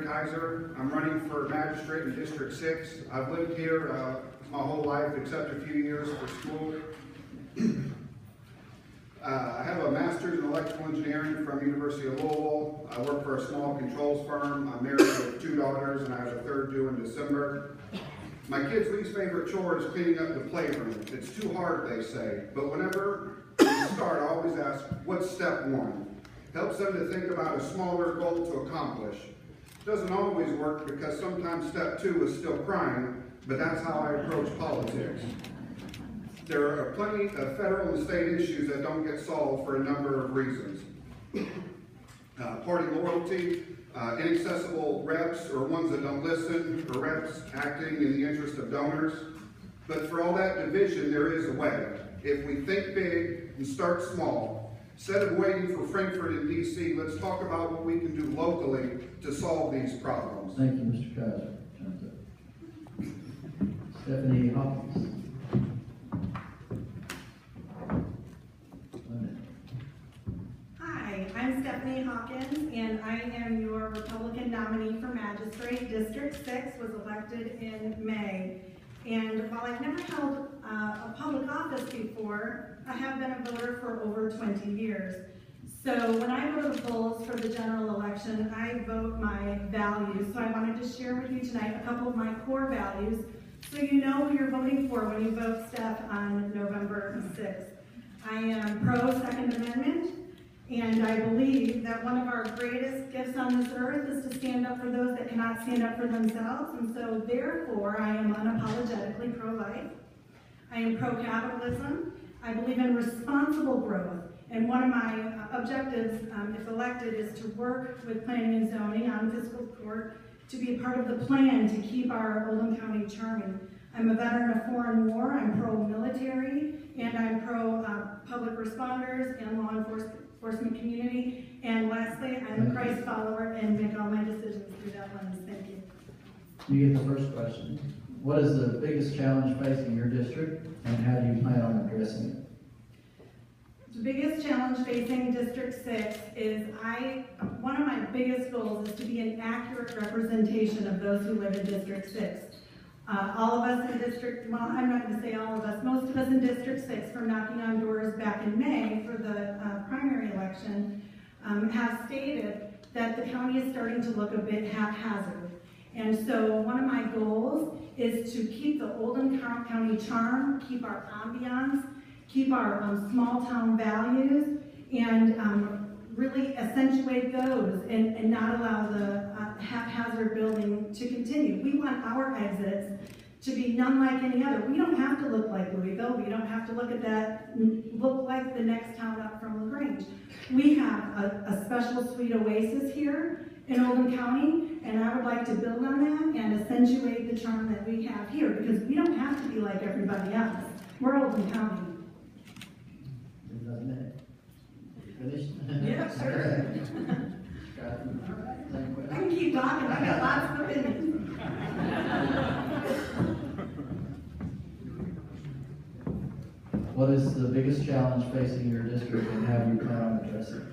Kiser. I'm running for Magistrate in District 6. I've lived here my whole life except a few years for school. I have a master's in electrical engineering from University of Louisville. I work for a small controls firm. I'm married with 2 daughters and I have a third due in December. My kids' least favorite chore is cleaning up the playroom. It's too hard, they say, but whenever we start, I always ask, what's step 1? Helps them to think about a smaller goal to accomplish. Doesn't always work because sometimes step 2 is still crying, but that's how I approach politics. There are plenty of federal and state issues that don't get solved for a number of reasons. Party loyalty, inaccessible reps or ones that don't listen, or reps acting in the interest of donors. But for all that division, there is a way. If we think big and start small, instead of waiting for Frankfurt and DC, let's talk about what we can do locally to solve these problems. Thank you, Mr. Kiser. Stephanie Hawkins. Hi, I'm Stephanie Hawkins, and I am your Republican nominee for Magistrate. District 6 was elected in May. And while I've never held a public office before, I have been a voter for over 20 years. So when I go to the polls for the general election, I vote my values. So I wanted to share with you tonight a couple of my core values so you know who you're voting for when you vote Steph on November 6th. I am pro-Second Amendment, and I believe that one of our greatest gifts on this earth is to stand up for those that cannot stand up for themselves, and so therefore I am unapologetically pro-life. I am pro-capitalism. I believe in responsible growth, and one of my objectives, if elected, is to work with planning and zoning on fiscal court to be a part of the plan to keep our Oldham County charming. I'm a veteran of foreign war, I'm pro-military, and I'm pro-public responders and law enforcement community. And lastly, I'm a Christ follower and make all my decisions through that lens. Thank you. You get the first question. What is the biggest challenge facing your district, and how do you plan on addressing it? The biggest challenge facing District 6 is one of my biggest goals is to be an accurate representation of those who live in District 6. All of us in District, well, I'm not going to say all of us, most of us in District 6 from knocking on doors back in May for the primary election have stated that the county is starting to look a bit haphazard. And so one of my goals is to keep the Oldham County charm, keep our ambiance, keep our small town values, and really accentuate those and not allow the haphazard building to continue. We want our exits to be none like any other. We don't have to look like Louisville. We don't have to look like the next town up from LaGrange. We have a special sweet oasis here in Oldham County, and I would like to build on that and accentuate the charm that we have here, because we don't have to be like everybody else. We're Oldham County. Finished? Yeah, sure. I can keep talking. I got lots of opinions. What is the biggest challenge facing your district, and how do you plan on addressing it?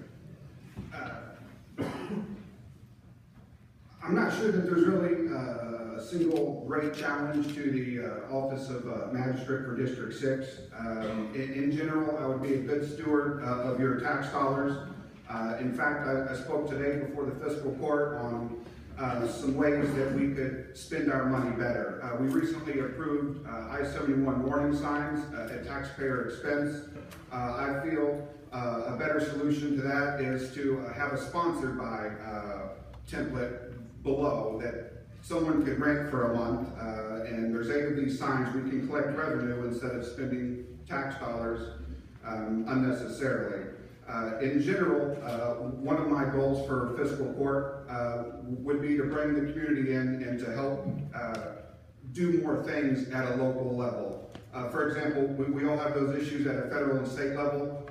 I'm not sure that there's really a single great challenge to the office of Magistrate for District 6. In general, I would be a good steward of your tax dollars. In fact, I spoke today before the fiscal court on some ways that we could spend our money better. We recently approved I-71 warning signs at taxpayer expense. I feel a better solution to that is to have a sponsored by template below that someone could rent for a month, and there's 8 of these signs. We can collect revenue instead of spending tax dollars unnecessarily. In general, one of my goals for fiscal court would be to bring the community in and to help do more things at a local level. For example, we all have those issues at a federal and state level.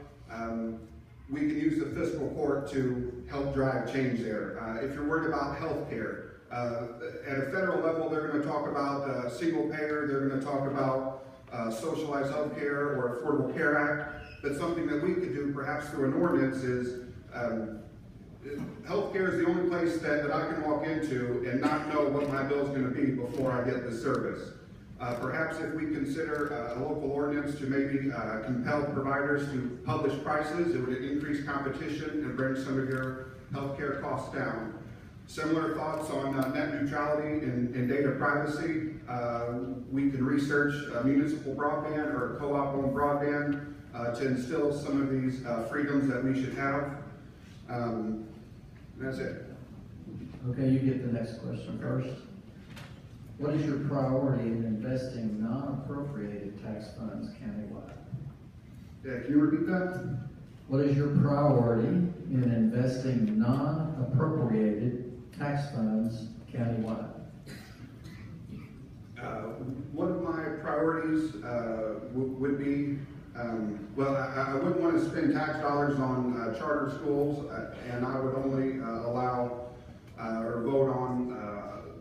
We can use the fiscal court to help drive change there. If you're worried about health care, at a federal level, they're going to talk about single payer, they're going to talk about socialized health care or Affordable Care Act. But something that we could do perhaps through an ordinance is healthcare is the only place that I can walk into and not know what my bill's gonna be before I get the service. Perhaps if we consider a local ordinance to maybe compel providers to publish prices, it would increase competition and bring some of your healthcare costs down. Similar thoughts on net neutrality and data privacy. We can research municipal broadband or co-op owned broadband to instill some of these freedoms that we should have. That's it. Okay, you get the next question first. What is your priority in investing non-appropriated tax funds countywide? Yeah, can you repeat that? What is your priority in investing non-appropriated tax funds countywide? One of my priorities would be, well, I wouldn't want to spend tax dollars on charter schools, and I would only allow or vote on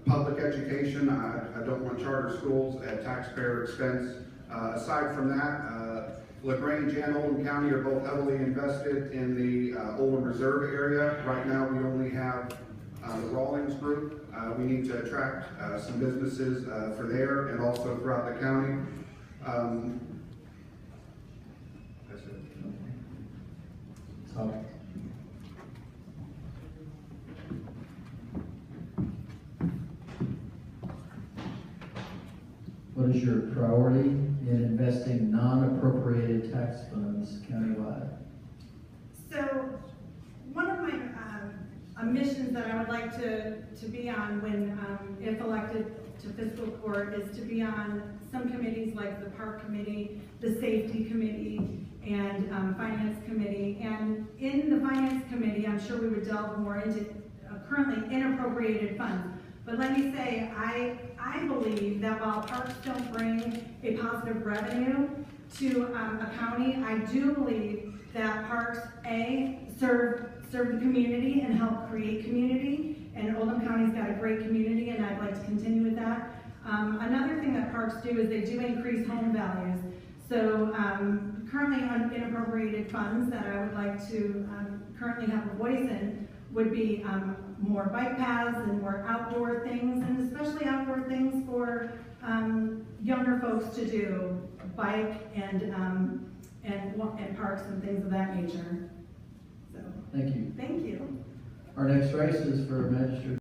public education. I don't want charter schools at taxpayer expense. Aside from that, LaGrange and Oldham County are both heavily invested in the Oldham Reserve area. Right now, we only have the Rawlings Group. We need to attract some businesses for there and also throughout the county. That's it. Tom? What is your priority in investing non-appropriated tax funds countywide? So, one of my missions that I would like to be on when, if elected to fiscal court, is to be on some committees like the Park Committee, the Safety Committee, and Finance Committee. And in the Finance Committee, I'm sure we would delve more into currently inappropriated funds. But let me say, I believe that while parks don't bring a positive revenue to a county, I do believe that parks, serve the community and help create community. And Oldham County's got a great community, and I'd like to continue with that. Another thing that parks do is they do increase home values. So currently on inappropriated funds that I would like to currently have a voice in would be more bike paths and more outdoor things, and especially outdoor things for younger folks to do, bike and parks and things of that nature. So, Thank you. thank you. Our next race is for Magistrate